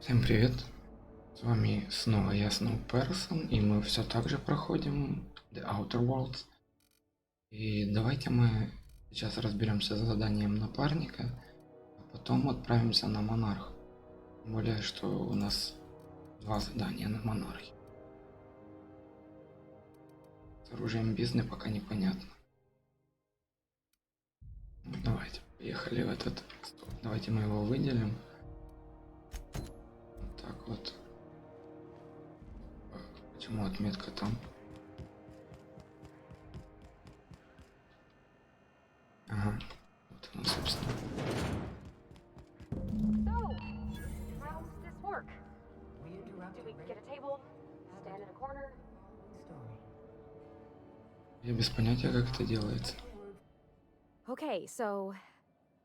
Всем привет! С вами снова я, Person, и мы все так же проходим The Outer Worlds. И давайте мы сейчас разберемся с заданием напарника, а потом отправимся на Монарх. Тем более, что у нас два задания на Монархе. С оружием бизнеса пока непонятно. Ну, давайте, поехали в этот... Стоп, давайте мы его выделим. Вот так вот. Почему отметка там? Ага, вот она, собственно. So, how's this work? Do we get a table, stand in a corner? Я без понятия, как это делается. Okay, so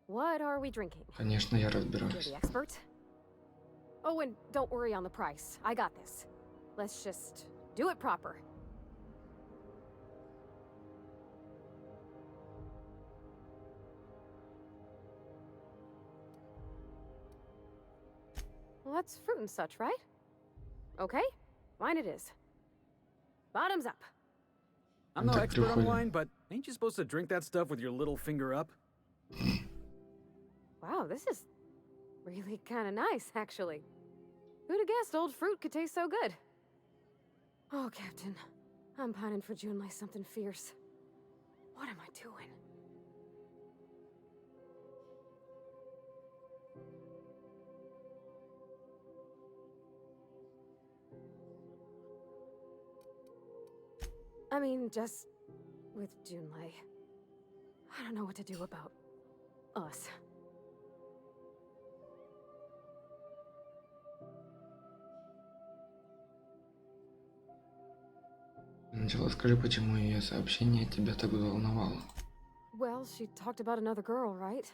what are we drinking? Конечно, я You're разбираюсь. the expert. Oh, and don't worry on the price. I got this. Let's just do it proper. Well, that's fruit and such, right? Okay, wine it is. Bottoms up. I'm no Так expert on приходим. wine, but ain't you supposed to drink that stuff with your little finger up? Wow, this is really kind of nice, actually. Who'd have guessed old fruit could taste so good? Oh, Captain, I'm pining for June like something fierce. What am I doing? I mean, just with Junlei. I don't know what to do about us. Сначала скажи, почему ее сообщение тебя так взволновало. Well, she talked about another girl, right?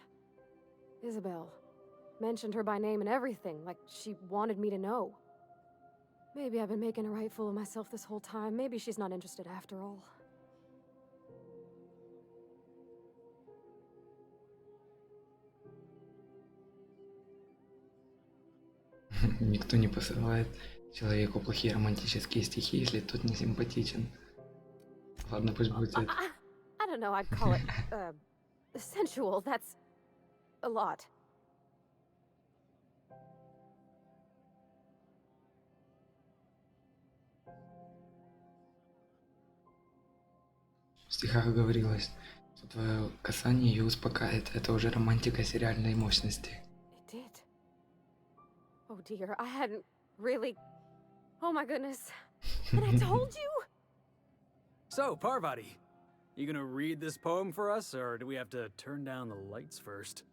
Isabel. Mentioned her by name and everything, like she wanted me to know. Maybe I've been making a right fool of myself this whole time. Maybe she's not interested after all. Никто не посылает человеку плохие романтические стихи, если тот не симпатичен. Ладно, пусть будет это. I don't know, I'd call it, sensual. That's a lot. В стихах говорилось, что твое касание ее успокаивает. Это уже романтика сериальной мощности. It did. Oh dear, I hadn't really... Oh my goodness. And I told you? So, Parvati, you gonna read this poem for us, or do we have to turn down the lights first?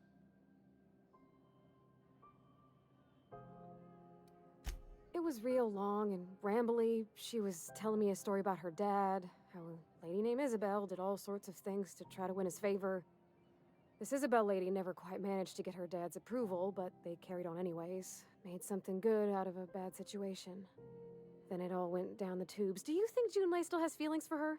It was real long and rambly. She was telling me a story about her dad, how a lady named Isabel did all sorts of things to try to win his favor. This Isabel lady never quite managed to get her dad's approval, but they carried on anyways. Made something good out of a bad situation. Then it all went down the tubes. Do you think Junlei still has feelings for her?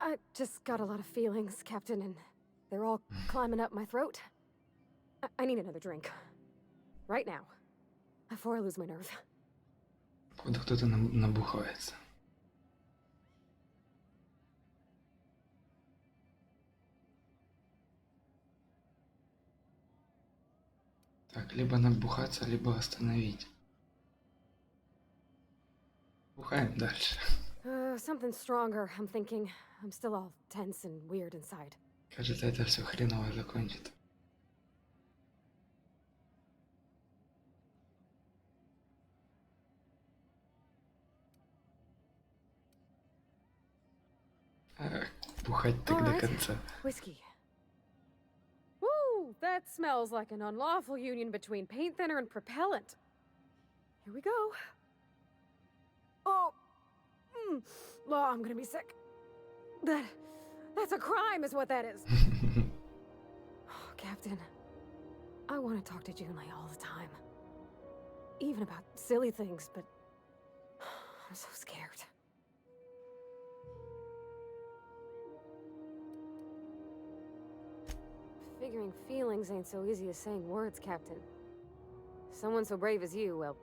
I just got a lot of feelings, Captain, and they're all climbing up my throat. I need another drink. Right now. Before I lose my nerve. Походу кто-то набухается. Так, либо набухаться, либо остановить. Бухаем дальше. Something stronger, I'm thinking. I'm still all tense and weird inside. Кажется, это все хреново закончит. Бухать так до Alright. конца. Whiskey. Woo! That smells like an unlawful union between paint thinner and propellant. Here we go. Oh! Oh, I'm gonna be sick. That's a crime, is what that is. Oh, Captain, I want to talk to Junlei all the time. Even about silly things, but I'm so scared. Figuring feelings ain't so easy as saying words, Captain. Someone so brave as you, well,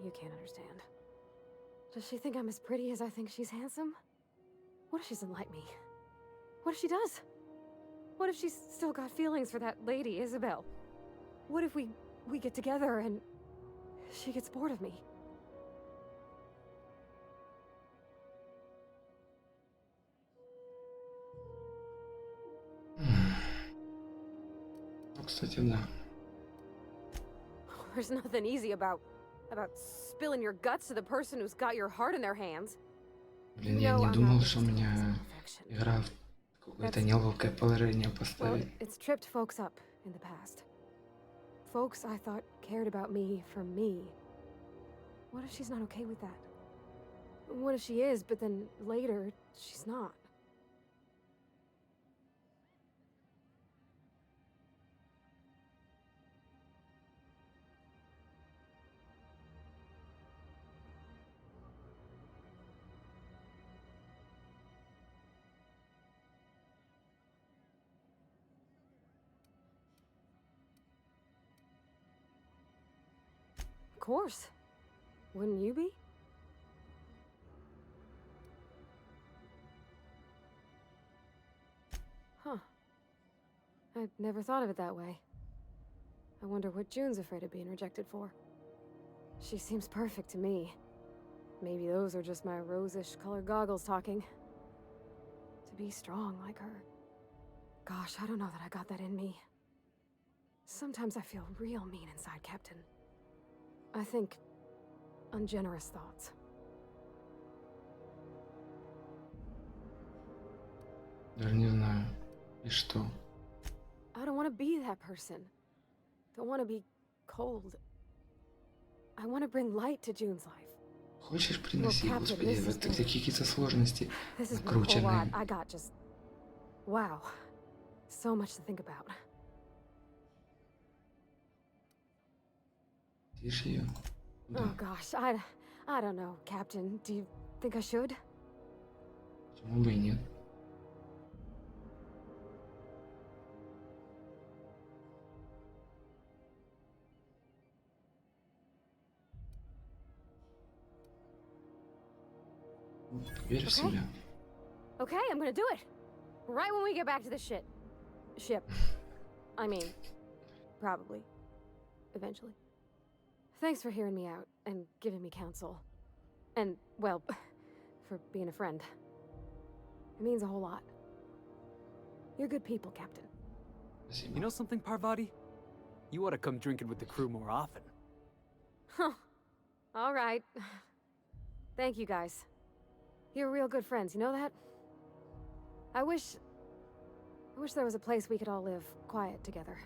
you can't understand. Does she think I'm as pretty as I think she's handsome? What if she doesn't like me? What if she does? What if she's still got feelings for that lady, Isabel? What if we get together and she gets bored of me? Ну, кстати, да. There's nothing easy about spilling your guts to the person who's got your heart in their hands. Блин, я не думал, что меня игра в какое-то неловкое положение Well, поставит. it's tripped folks up in the past. Folks I thought cared about me for me. What if she's not okay with that? What if she is, but then later, she's not? Of course. Wouldn't you be? Huh. I'd never thought of it that way. I wonder what June's afraid of being rejected for. She seems perfect to me. Maybe those are just my rosish colored goggles talking. To be strong like her. Gosh, I don't know that I got that in me. Sometimes I feel real mean inside, Captain. I think ungenerous thoughts. Даже не знаю. И что? I don't want to be that person. Don't want to be cold. I want to bring light to June's life. Хочешь, приноси, Captain, господи, this is это какие-то сложности This has been a whole lot. накрученные. I got just... Wow. So much to think about. Видишь ее? Да. Oh gosh, I don't know, Captain. Do you think I should? Почему бы и нет? Верь в себя. Okay, I'm gonna do it. Right when we get back to the ship. I mean, probably. Eventually. Thanks for hearing me out and giving me counsel. And, well, for being a friend. It means a whole lot. You're good people, Captain. Спасибо. You know something, Parvati? You ought to come drinking with the crew more often. Huh. All right. Thank you, guys. You're real good friends, you know that? I wish there was a place we could all live quiet together.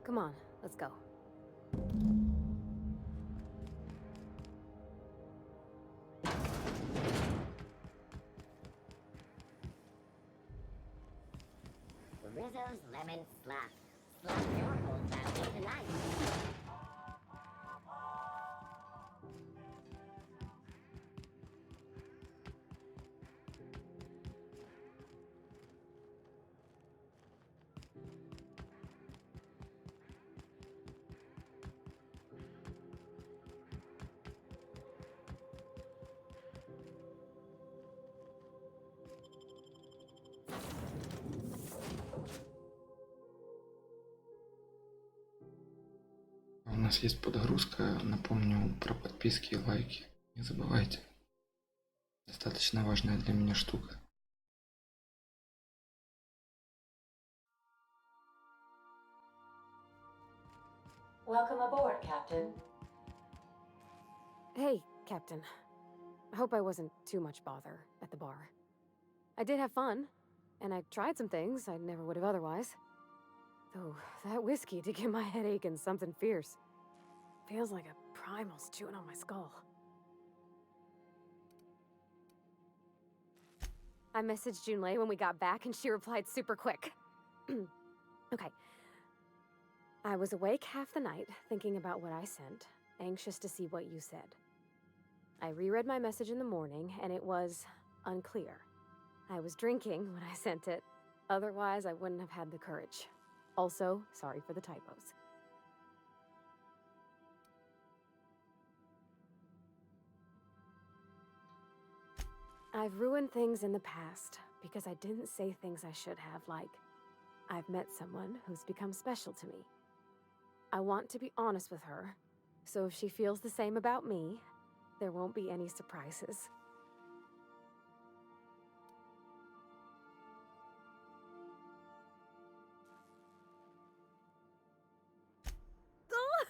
Come on, let's go. Rizzo's Lemon Slap. Slap your whole family tonight. У нас есть подгрузка. Напомню про подписки и лайки. Не забывайте. Достаточно важная для меня штука. Welcome aboard, Captain. Hey, Captain. I hope I wasn't too much bother at the bar. I did have fun, and I tried some things I never would have otherwise. Though, that whiskey did get my head aching something fierce. Feels like a primal's chewing on my skull. I messaged Junlei when we got back, and she replied super quick. Okay. I was awake half the night, thinking about what I sent, anxious to see what you said. I reread my message in the morning, and it was unclear. I was drinking when I sent it. Otherwise, I wouldn't have had the courage. Also, sorry for the typos. I've ruined things in the past because I didn't say things I should have, like, I've met someone who's become special to me. I want to be honest with her, so if she feels the same about me, there won't be any surprises. Oh,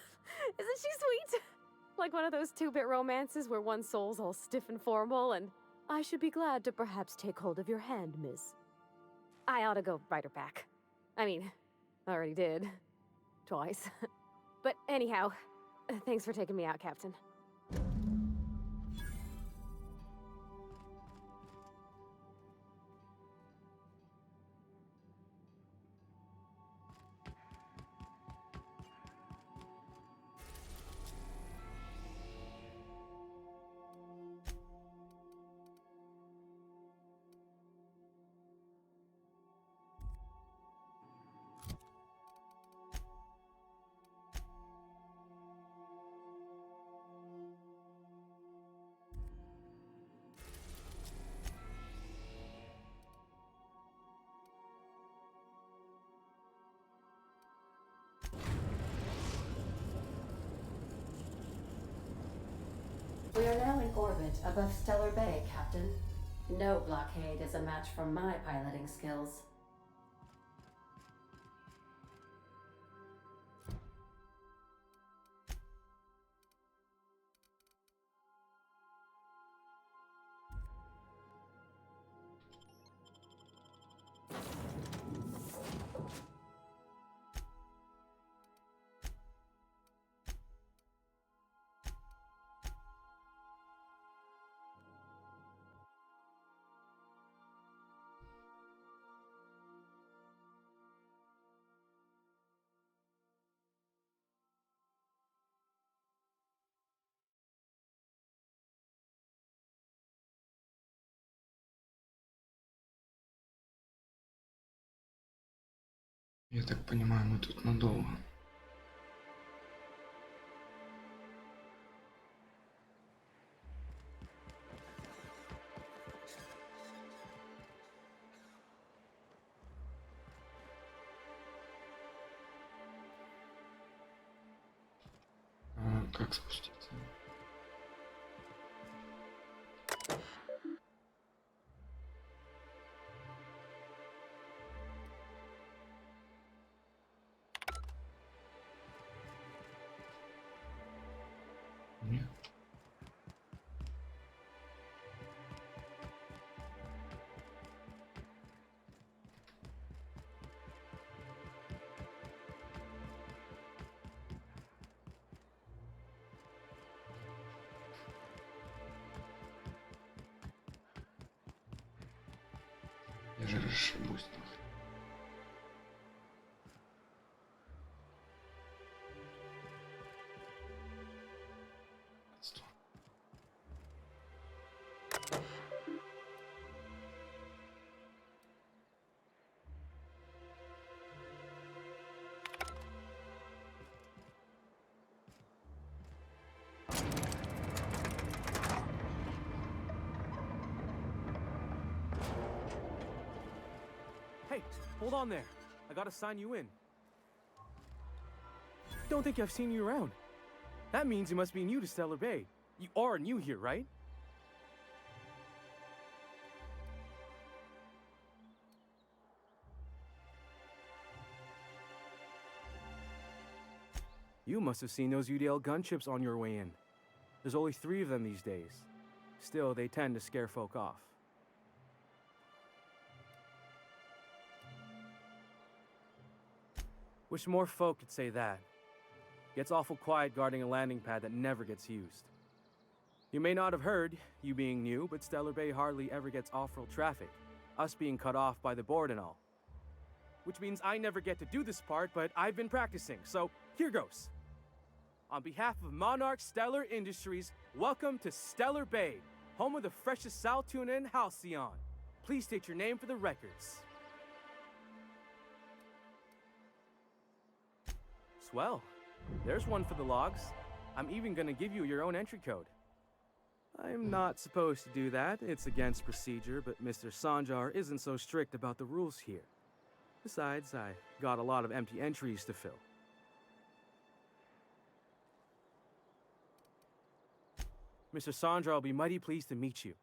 isn't she sweet? Like one of those two-bit romances where one soul's all stiff and formal and, I should be glad to perhaps take hold of your hand, miss. I ought to go write her back. I mean, I already did. Twice. But anyhow, thanks for taking me out, Captain. We are now in orbit above Stellar Bay, Captain. No blockade is a match for my piloting skills. Я так понимаю, мы тут надолго. Как спуститься? Нет. Я же расшибусь нахрен. Отстой. Hey, hold on there. I gotta sign you in. Don't think I've seen you around. That means you must be new to Stellar Bay. You are new here, right? You must have seen those UDL gunships on your way in. There's only 3 of them these days. Still, they tend to scare folk off. Wish more folk could say that. Gets awful quiet guarding a landing pad that never gets used. You may not have heard, you being new, but Stellar Bay hardly ever gets off-world traffic. Us being cut off by the board and all. Which means I never get to do this part, but I've been practicing, so here goes. On behalf of Monarch Stellar Industries, welcome to Stellar Bay, home of the freshest sal tuna in Halcyon. Please state your name for the records. Swell. There's one for the logs. I'm even gonna give you your own entry code. I'm not supposed to do that. It's against procedure, but Mr. Sanjar isn't so strict about the rules here. Besides, I got a lot of empty entries to fill. Mr. Sanjar will be mighty pleased to meet you.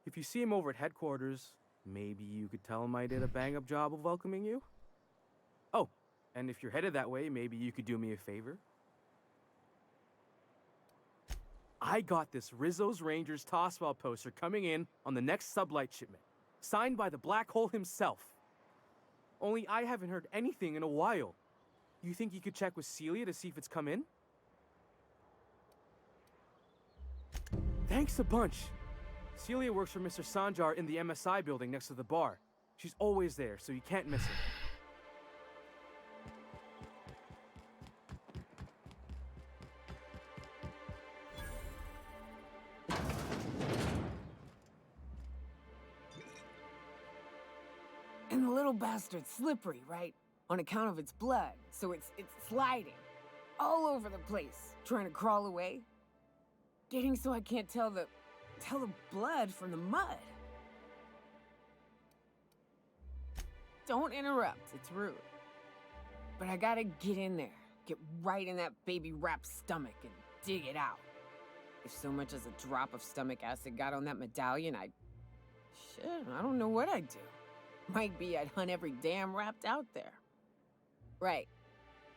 If you see him over at headquarters, maybe you could tell him I did a bang-up job of welcoming you? Oh, and if you're headed that way, maybe you could do me a favor? I got this Rizzo's Rangers Tossball poster coming in on the next sublight shipment, signed by the Black Hole himself. Only I haven't heard anything in a while. You think you could check with Celia to see if it's come in? Thanks a bunch. Celia works for Mr. Sanjar in the MSI building next to the bar. She's always there, so you can't miss it. And the little bastard's slippery, right? On account of its blood, so it's sliding all over the place, trying to crawl away. Getting so I can't tell the blood from the mud. Don't interrupt, it's rude. But I gotta get in there, get right in that baby wrapped stomach and dig it out. If so much as a drop of stomach acid got on that medallion, I don't know what I'd do. Might be I'd hunt every damn wrapped out there. Right.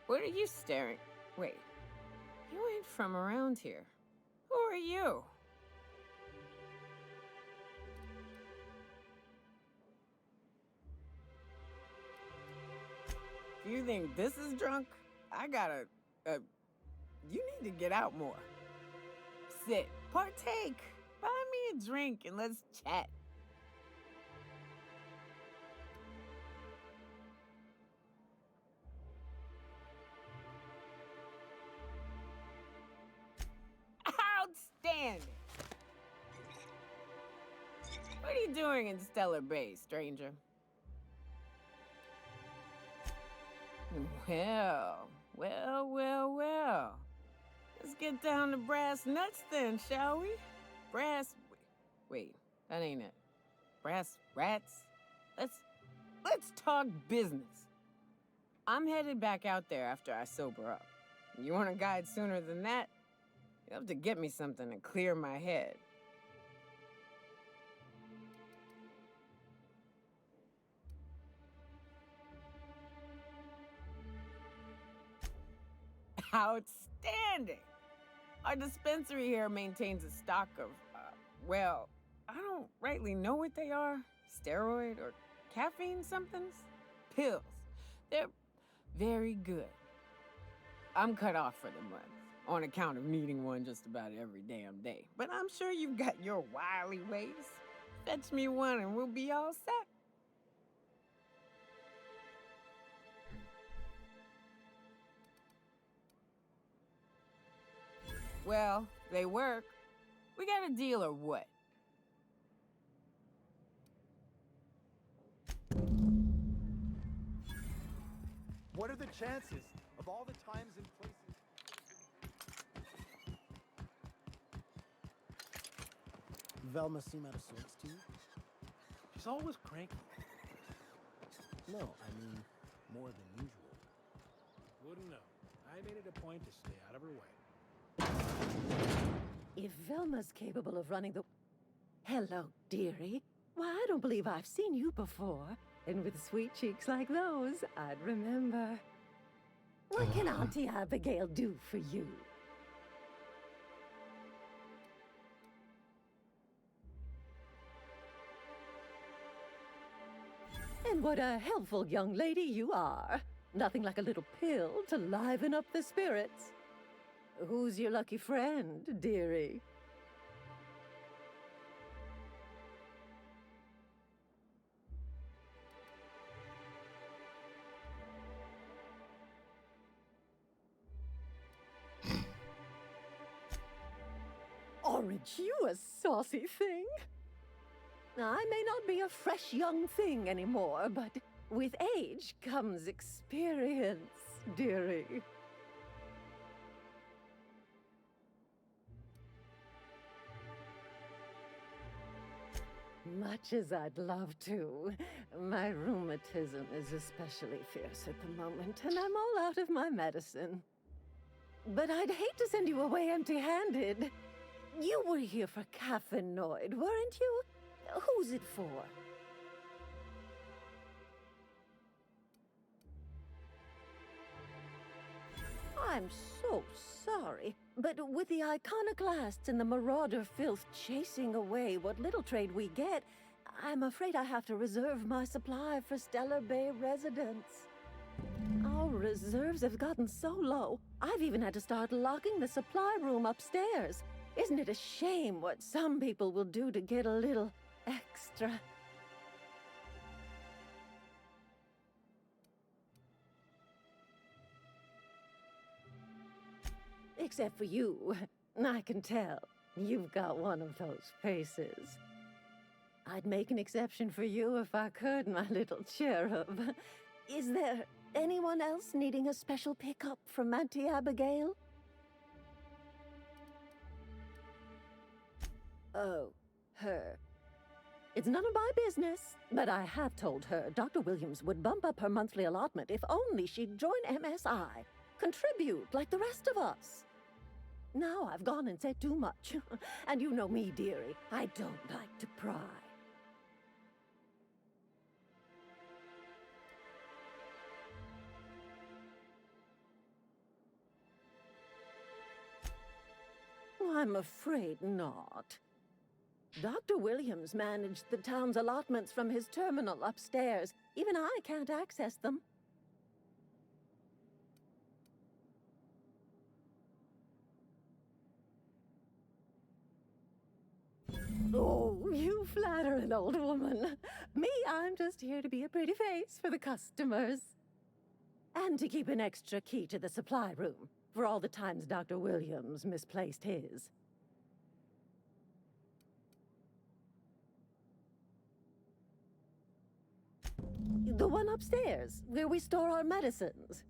What are you staring? Wait. You ain't from around here. Who are you? If you think this is drunk, I gotta, you need to get out more. Sit, partake, buy me a drink and let's chat. Outstanding! What are you doing in Stellar Bay, stranger? Well. Let's get down to brass nuts then, shall we? Wait, that ain't it. Brass rats? Let's talk business. I'm headed back out there after I sober up. You want a guide sooner than that? You'll have to get me something to clear my head. Outstanding! Our dispensary here maintains a stock of, well, I don't rightly know what they are. Steroid or caffeine somethings? Pills. They're very good. I'm cut off for the month, on account of needing one just about every damn day. But I'm sure you've got your wily ways. Fetch me one and we'll be all set. Well, they work. We got a deal or what? What are the chances of all the times and places? Velma seem out of sorts to you? She's always cranky. No, I mean, more than usual. Wouldn't know. I made it a point to stay out of her way. If Velma's capable of running the... Hello, dearie. Why, I don't believe I've seen you before. And with sweet cheeks like those, I'd remember. What can Auntie Abigail do for you? And what a helpful young lady you are. Nothing like a little pill to liven up the spirits. Who's your lucky friend, dearie? Aren't you a saucy thing? I may not be a fresh young thing anymore, but with age comes experience, dearie. Much as I'd love to, my rheumatism is especially fierce at the moment, and I'm all out of my medicine. But I'd hate to send you away empty-handed. You were here for caffeinoid, weren't you? Who's it for? I'm so sorry, but with the iconoclasts and the marauder filth chasing away what little trade we get, I'm afraid I have to reserve my supply for Stellar Bay residents. Our reserves have gotten so low, I've even had to start locking the supply room upstairs. Isn't it a shame what some people will do to get a little extra? Except for you. I can tell. You've got one of those faces. I'd make an exception for you if I could, my little cherub. Is there anyone else needing a special pickup from Auntie Abigail? Oh, her. It's none of my business, but I have told her Dr. Williams would bump up her monthly allotment if only she'd join MSI. Contribute like the rest of us. Now I've gone and said too much. And you know me, dearie. I don't like to pry. I'm afraid not. Dr. Williams managed the town's allotments from his terminal upstairs. Even I can't access them. Oh, you flatter an old woman. Me, I'm just here to be a pretty face for the customers. And to keep an extra key to the supply room, for all the times Dr. Williams misplaced his. The one upstairs, where we store our medicines.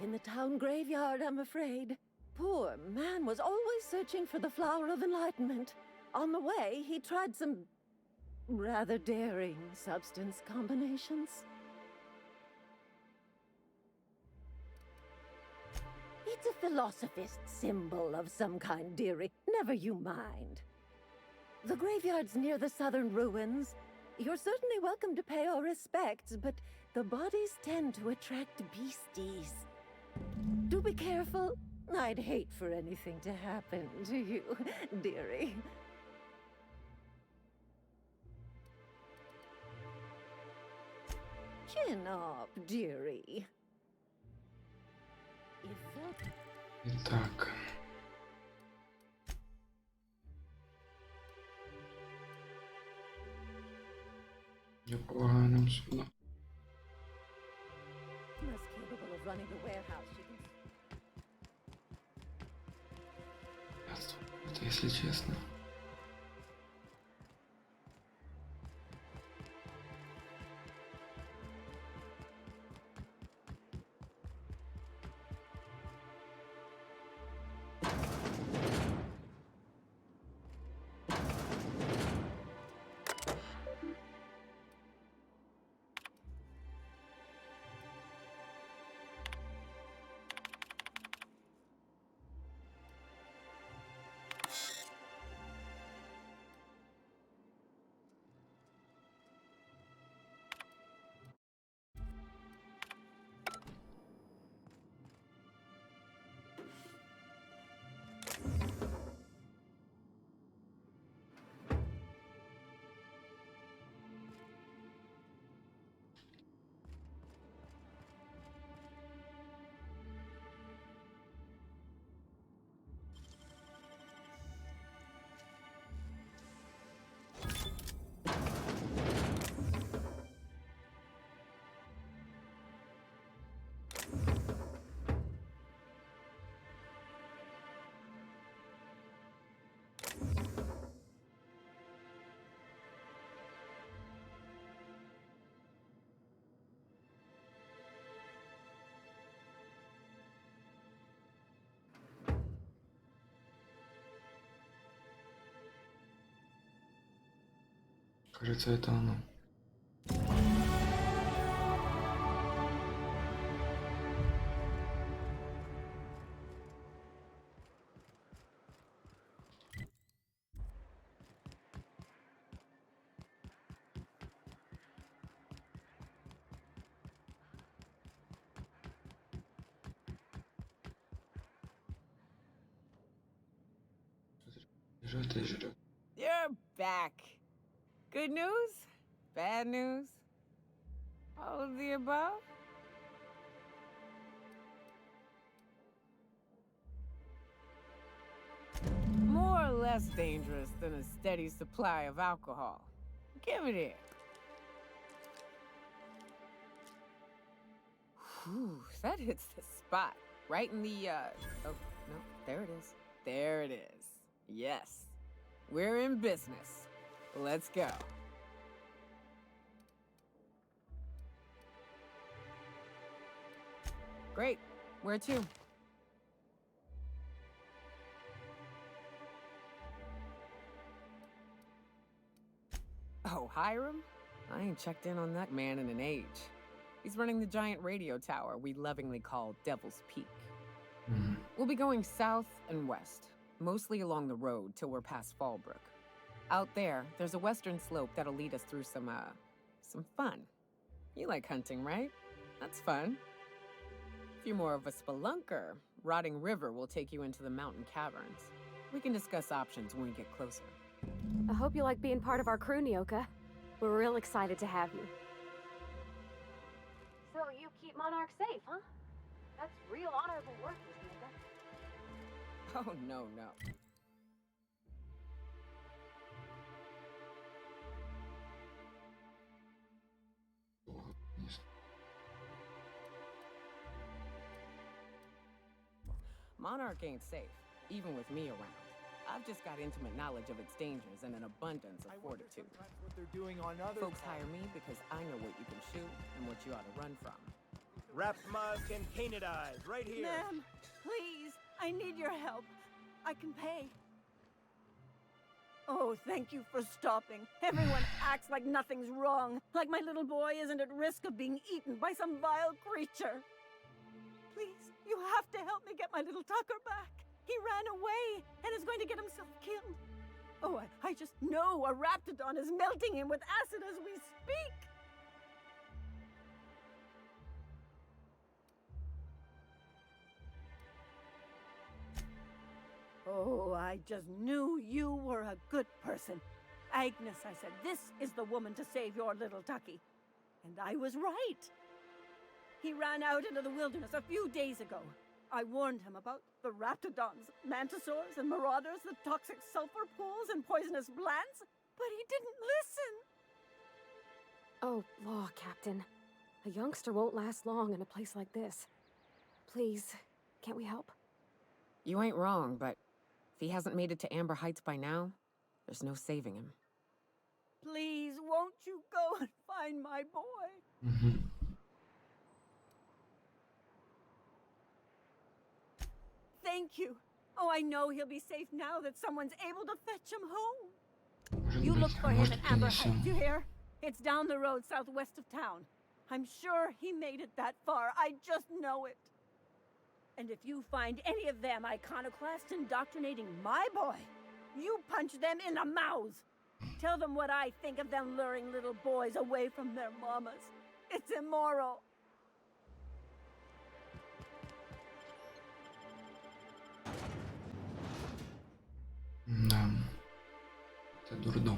In the town graveyard, I'm afraid. Poor man was always searching for the flower of enlightenment. On the way, he tried some rather daring substance combinations. It's a philosophist symbol of some kind, dearie. Never you mind. The graveyard's near the southern ruins. You're certainly welcome to pay our respects, but the bodies tend to attract beasties. Do be careful. I'd hate for anything to happen to you, dearie. Chin up, dearie. Итак. Я полагаю, нам сюда. Most capable of running the warehouse, she can... Это, если честно. Кажется, это оно. Жрет и жрет. You're back. Good news? Bad news? All of the above? More or less dangerous than a steady supply of alcohol. Give it here. Whew, that hits the spot. Right in the, oh, no, there it is. There it is. Yes. We're in business. Let's go. Great. Where to? Oh, Hiram? I ain't checked in on that man in an age. He's running the giant radio tower we lovingly call Devil's Peak. We'll be going south and west, mostly along the road till we're past Fallbrook. Out there, there's a western slope that'll lead us through some fun. You like hunting, right? That's fun. If you're more of a spelunker, Rotting River will take you into the mountain caverns. We can discuss options when we get closer. I hope you like being part of our crew, Nyoka. We're real excited to have you. So you keep Monarch safe, huh? That's real honorable work, Miss Nyoka. Oh, no. Monarch ain't safe, even with me around. I've just got intimate knowledge of its dangers and an abundance of fortitude. What they're doing on other Folks hire me because I know what you can shoot and what you ought to run from. Wrap musk and painted eyes, right here. Ma'am, please, I need your help. I can pay. Oh, thank you for stopping. Everyone acts like nothing's wrong, like my little boy isn't at risk of being eaten by some vile creature. Please, you have to help me get my little Tucker back. He ran away and is going to get himself killed. Oh, I just know a raptidon is melting him with acid as we speak. Oh, I just knew you were a good person. Agnes, I said, this is the woman to save your little Tucky. And I was right. He ran out into the wilderness a few days ago. I warned him about the raptidons, mantisaurs, and marauders, the toxic sulfur pools, and poisonous plants, but he didn't listen. Oh, law, Captain. A youngster won't last long in a place like this. Please, can't we help? You ain't wrong, but if he hasn't made it to Amber Heights by now, there's no saving him. Please, won't you go and find my boy? Thank you. Oh, I know he'll be safe now that someone's able to fetch him home. You look for him at Amber Heights, you hear? It's down the road southwest of town. I'm sure he made it that far. I just know it. And if you find any of them iconoclasts indoctrinating my boy, you punch them in the mouths. Tell them what I think of them luring little boys away from their mamas. It's immoral. Да, это дурдом.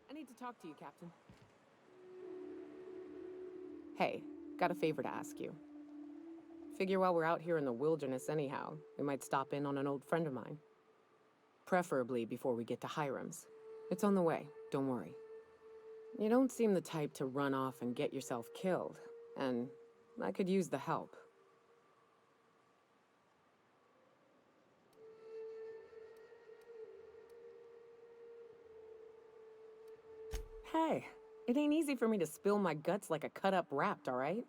I need to talk to you, Captain. Hey, got a favor to ask you. Figure while we're out here in the wilderness anyhow, we might stop in on an old friend of mine. Preferably before we get to Hiram's. It's on the way, don't worry. You don't seem the type to run off and get yourself killed, and I could use the help. Hey, it ain't easy for me to spill my guts like a cut-up rat, all right?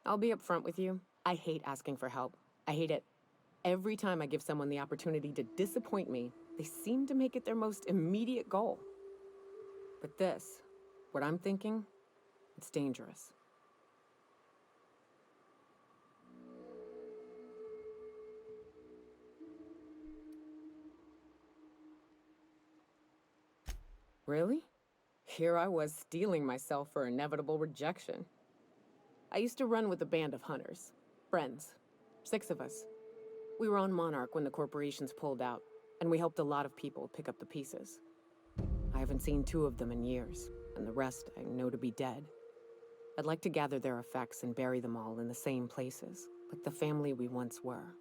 I'll be upfront with you. I hate asking for help. I hate it. Every time I give someone the opportunity to disappoint me, they seem to make it their most immediate goal. But this, what I'm thinking, it's dangerous. Really? Here I was steeling myself for inevitable rejection. I used to run with a band of hunters. Friends. 6 of us. We were on Monarch when the corporations pulled out, and we helped a lot of people pick up the pieces. I haven't seen 2 of them in years, and the rest I know to be dead. I'd like to gather their effects and bury them all in the same places, like the family we once were.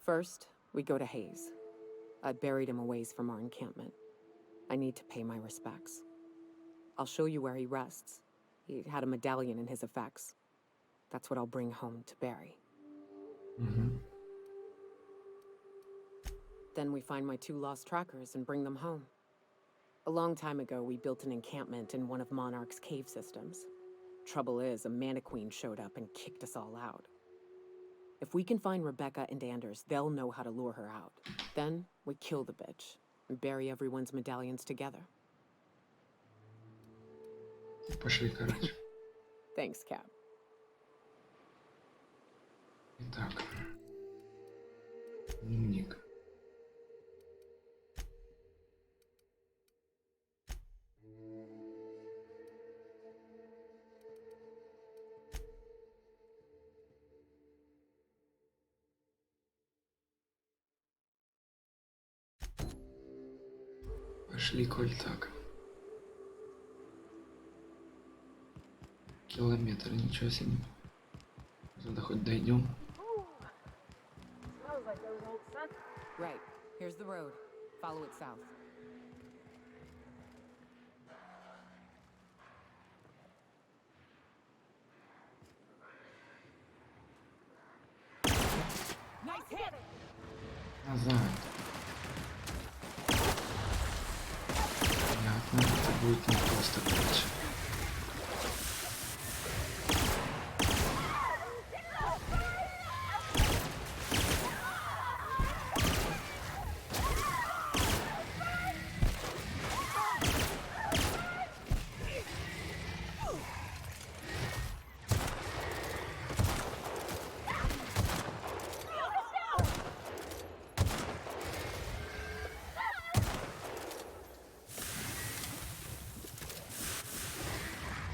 First, we go to Hayes. I buried him a ways from our encampment. I need to pay my respects. I'll show you where he rests. He had a medallion in his effects. That's what I'll bring home to bury. Then we find my 2 lost trackers and bring them home. A long time ago, we built an encampment in one of Monarch's cave systems. Trouble is, a Mannequin showed up and kicked us all out. If we can find Rebecca and Anders, they'll know how to lure her out. Then, we kill the bitch and bury everyone's medallions together. Пошли, короче. Thanks, Cap. Итак. Дневник. Пошли, коль так. Километр, ничего себе. Туда хоть дойдем. Right. Here's the road. Follow it south. Nice hit! Назад. Понятно, это будет не просто дальше.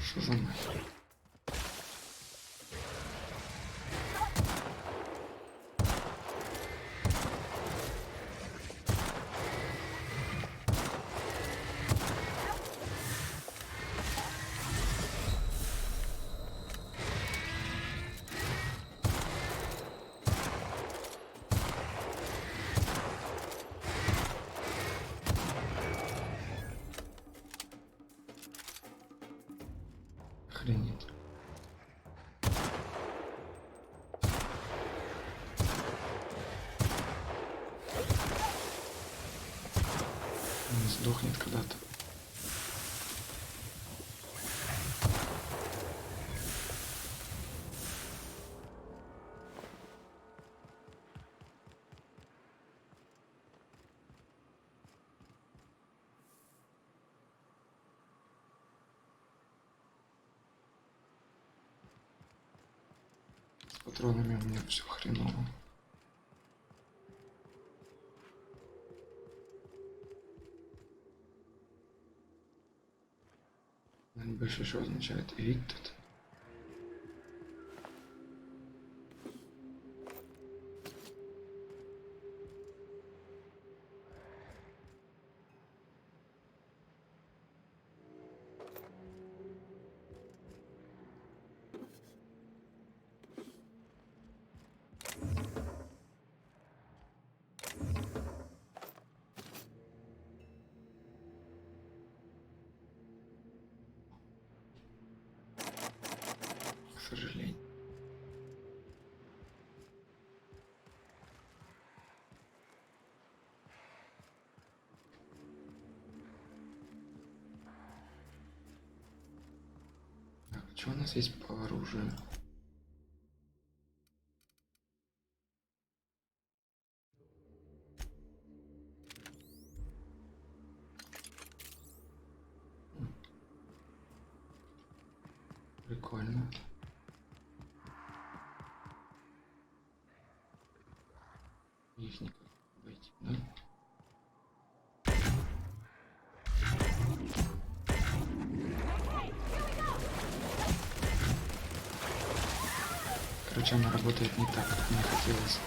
Что за нахер? Охренеть. Он сдохнет когда-то. С патронами у меня все хреново. Больше что означает evicted. сожалению. Так, что у нас есть по оружию? Прикольно. Их никак не обойти, да? Короче, она работает не так, как мне хотелось.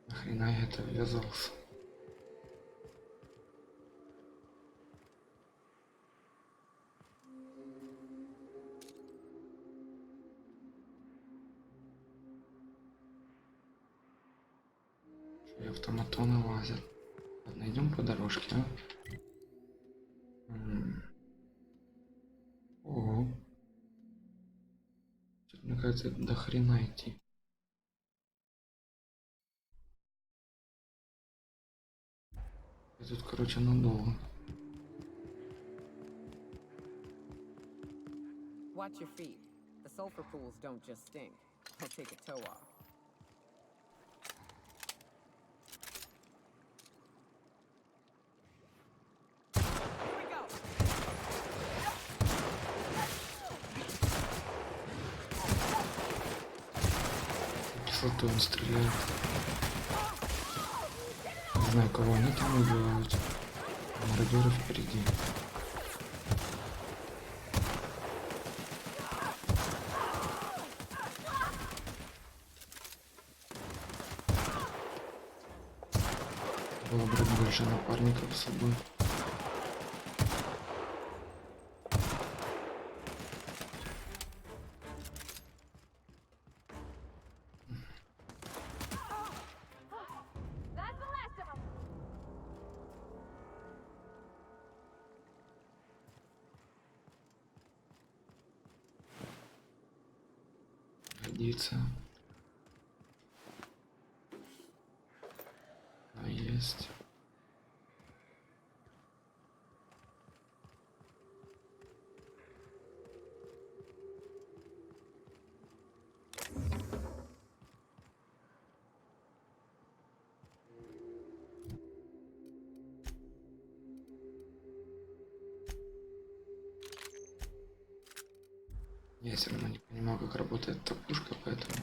Нахрена я это ввязался? И автоматоны лазят. Ладно, идем по дорожке, а? Ого. Что-то, мне кажется, до хрена идти. Я тут, короче, надолго. Watch your feet. The sulfur pools don't just stink. They'll take a toe off. Here we go. Кислотой он стреляет. Не знаю, кого они там убивают. Мародеры впереди. Было брать больше напарников с собой. Годится. А есть. Я все равно не понимаю, как работает эта пушка, поэтому...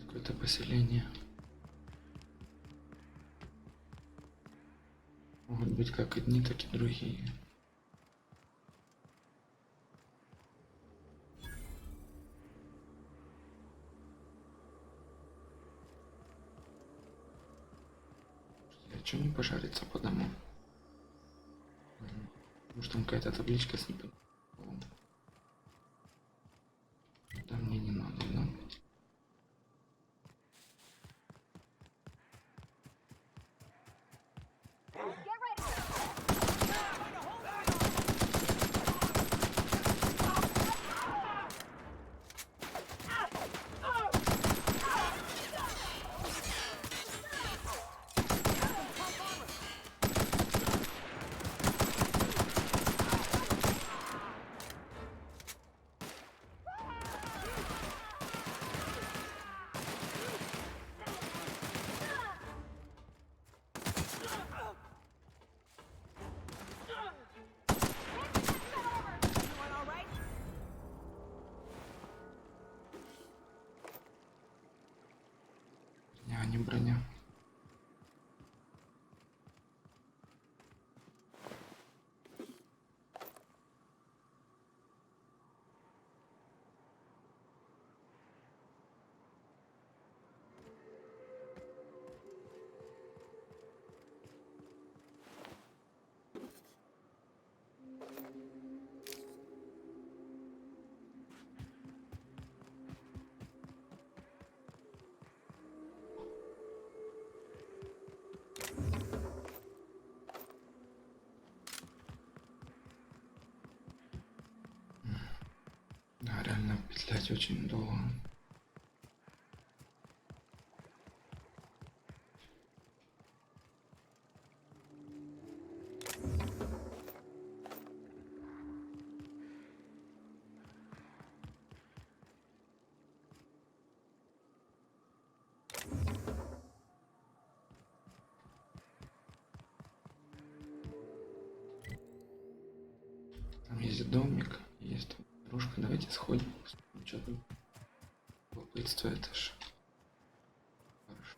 Какое-то поселение. Могут быть как одни, так и другие. А что не пожариться по домам? Может там какая-то табличка с непонятным. Да мне не надо, да? Реально петлять очень долго. Там есть домик, есть там дорожка. Давайте сходим. Что там? Любопытство, это ж хорошо.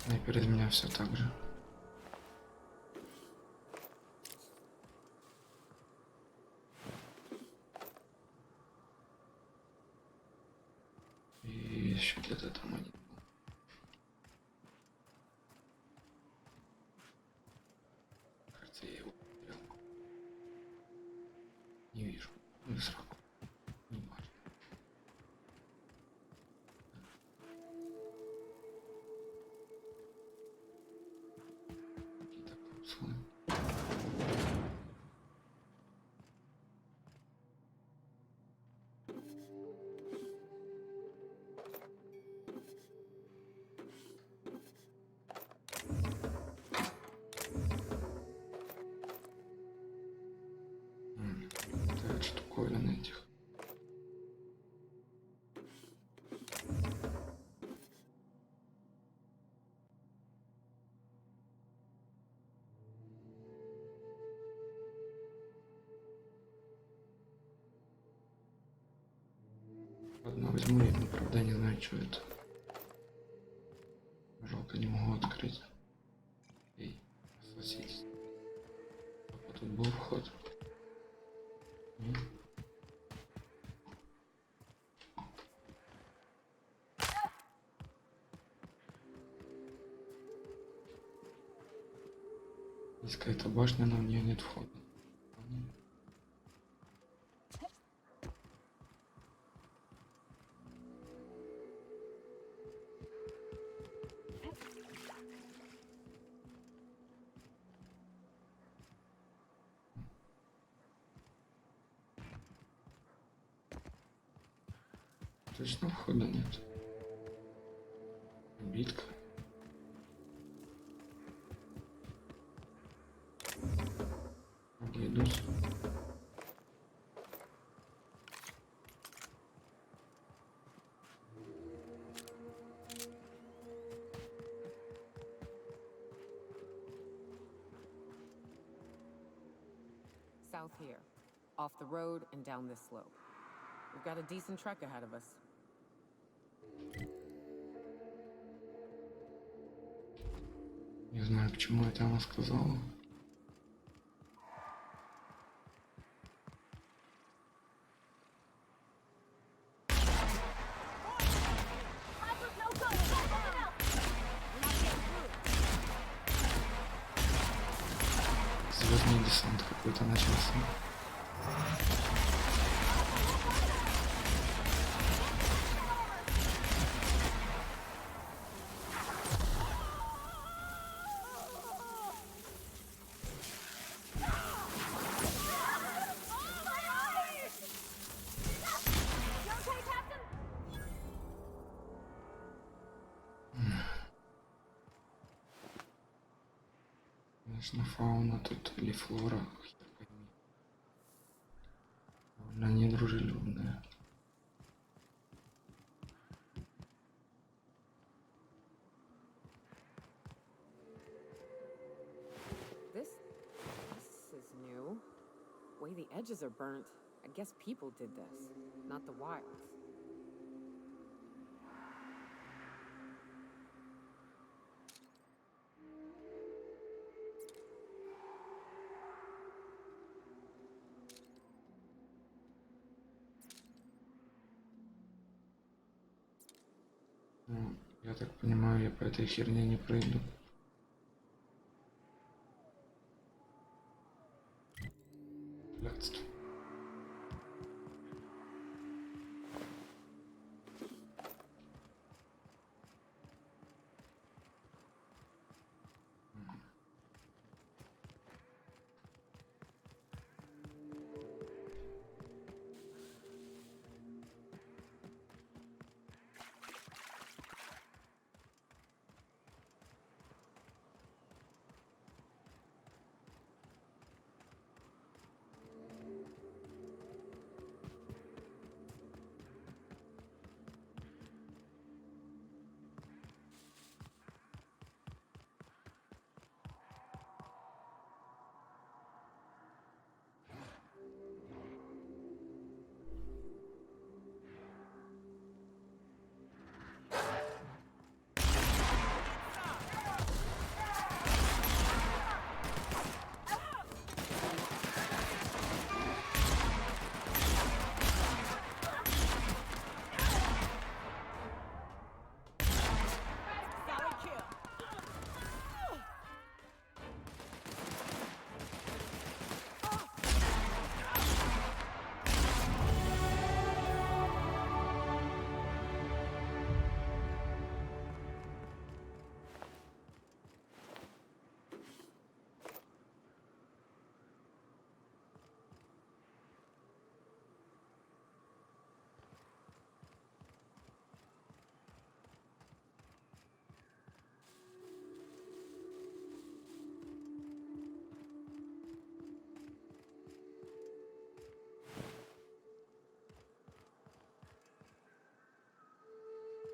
Снайпер из меня все так же. И еще где-то там один был. Кажется, я его потерял. Не вижу. Ну и сраку. Не важно. Какие-то капсулы. Это штуковины этих. Ладно, возьму, я правда не знаю, что это. Жалко, не могу открыть. Эй, согласитесь. А тут был вход. Нет? Есть какая-то башня, но в нее нет входа. Точно входа нет. Битка. Обойдусь. South here, off the road and down this slope. We've got a decent trek ahead of us. Не знаю, почему это она сказала. Звездный десант какой-то начался. Конечно, фауна тут или флора, хер пойми. Довольно недружелюбная. This is new. Way the edges are burnt. I guess people did this, not the wilds. Ну, я так понимаю, я по этой херне не пройду. Блядство.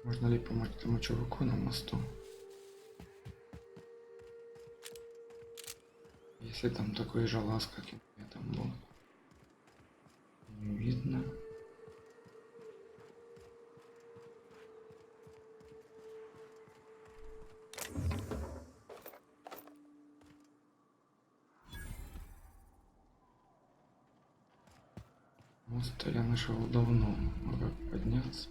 Можно ли помочь этому чуваку на мосту? Если там такой же лаз, как и я там был. Не видно. Мост я нашел давно. А как подняться?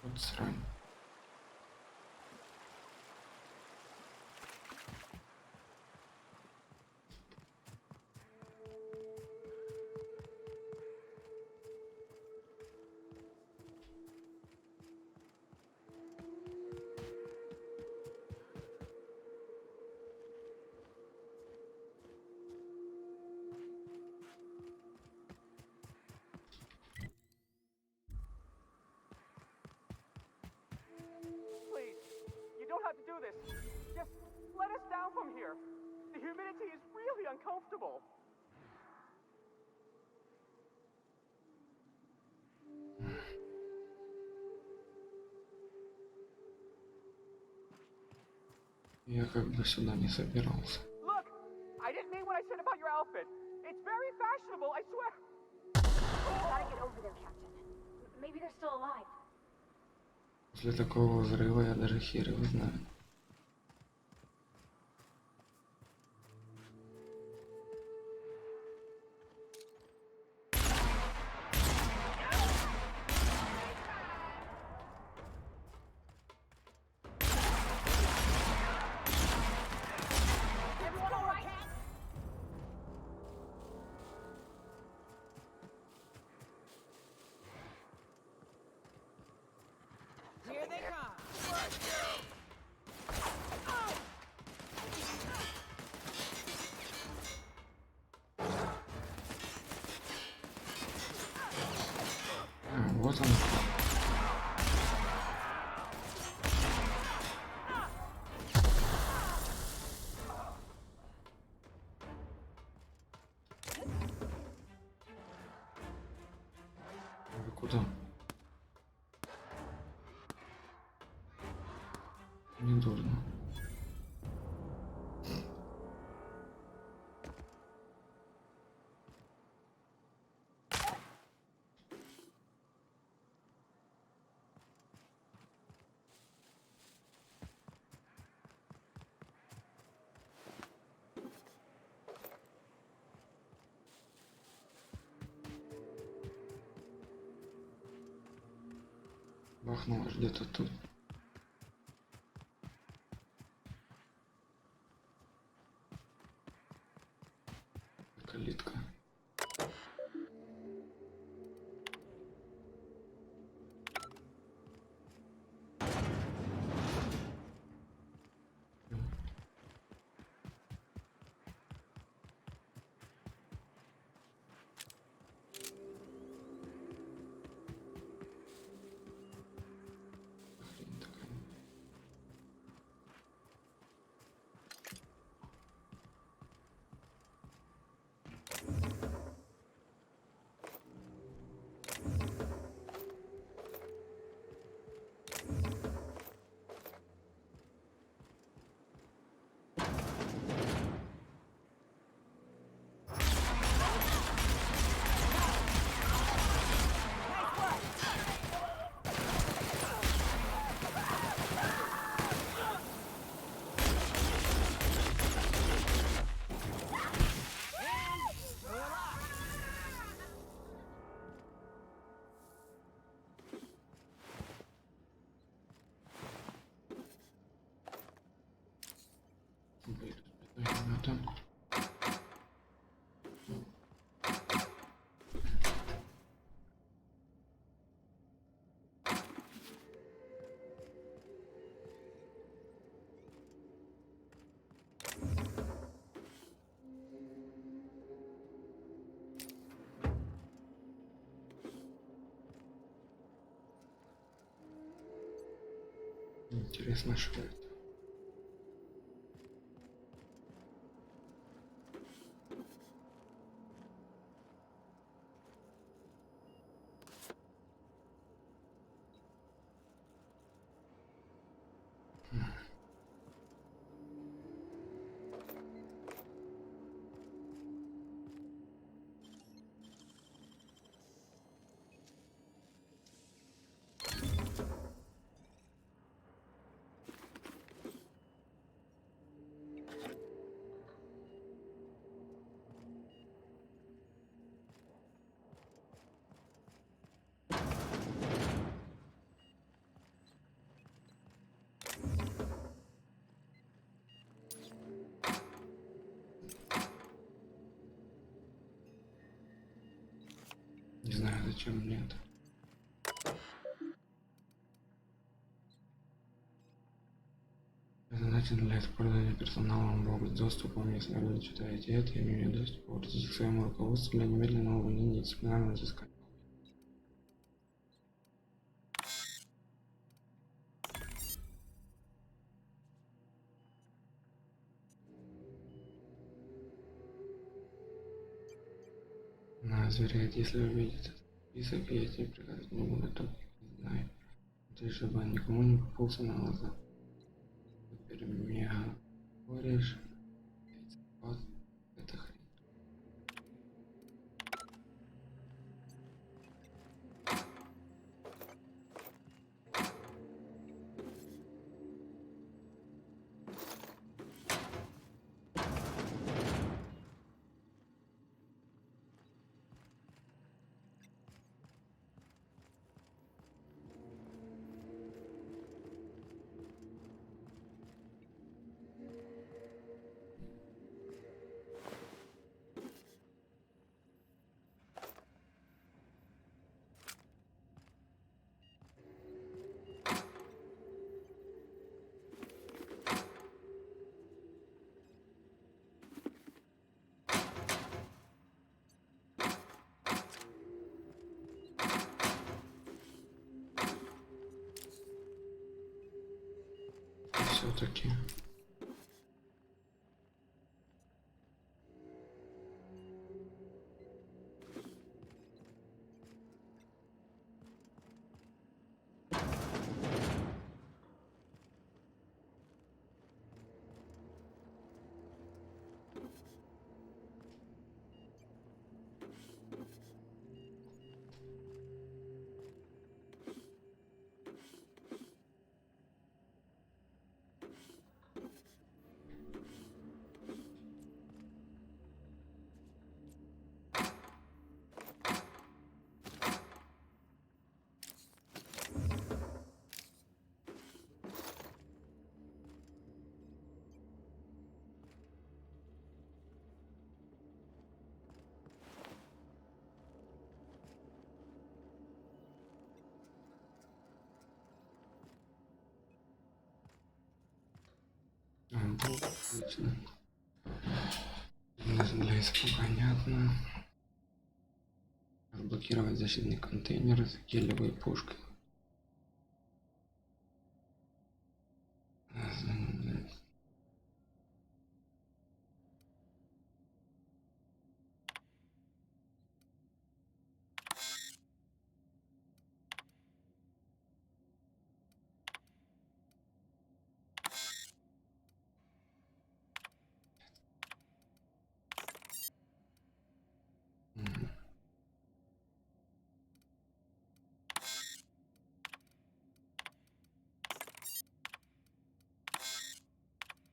Вот срань. Have to do this. Just let us down from here. The humidity is really uncomfortable. Я как бы сюда не собирался. Look, I didn't mean what I said about your outfit. It's very fashionable, I swear. Gotta get over there, Captain. Maybe they're still alive. После такого взрыва я даже хер его знаю. Here they come. Вот он. Вы куда? Не дурно. бахнулась где-то тут. Калитка. Интересно, что это? Не знаю, зачем мне это. Предназначен для использования персоналом бога с доступом. Если вы читаете это, имею доступ, обратитесь к своему руководству для немедленного увольнения и дисциплинарного взыскания. Зверяет, если увидит этот список, я тебе приказать не буду, только не знаю. Ты чтобы он никому не попался на глаза. Теперь мне говоришь, вот это хрень. Все-таки. Отлично. Английского понятно. Разблокировать защитный контейнер с гелевой пушкой.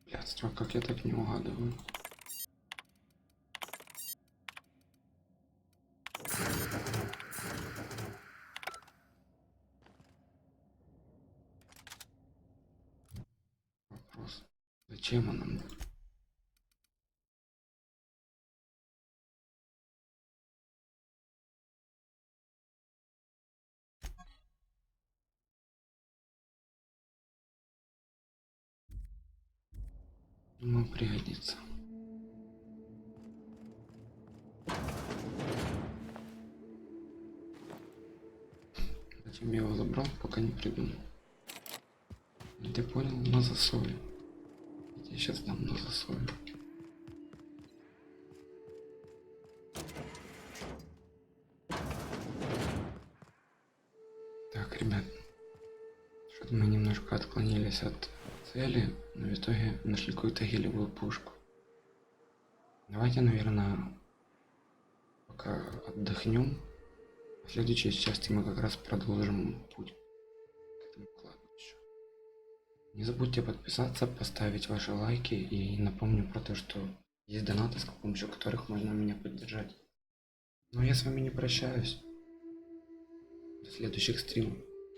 Блядство, как я так не угадываю. Вопрос. Зачем она мне? Думаю, пригодится. Зачем я его забрал, пока не придумал. Ты понял? На засоле. Я тебе сейчас дам на засоле. Так, ребят. Что-то мы немножко отклонились от цели, но в итоге нашли какую-то гелевую пушку. Давайте, наверное, пока отдохнем. В следующей части мы как раз продолжим путь к этому кладбищу. Не забудьте подписаться, поставить ваши лайки, и напомню про то, что есть донаты, с помощью которых можно меня поддержать. Но я с вами не прощаюсь. До следующих стримов.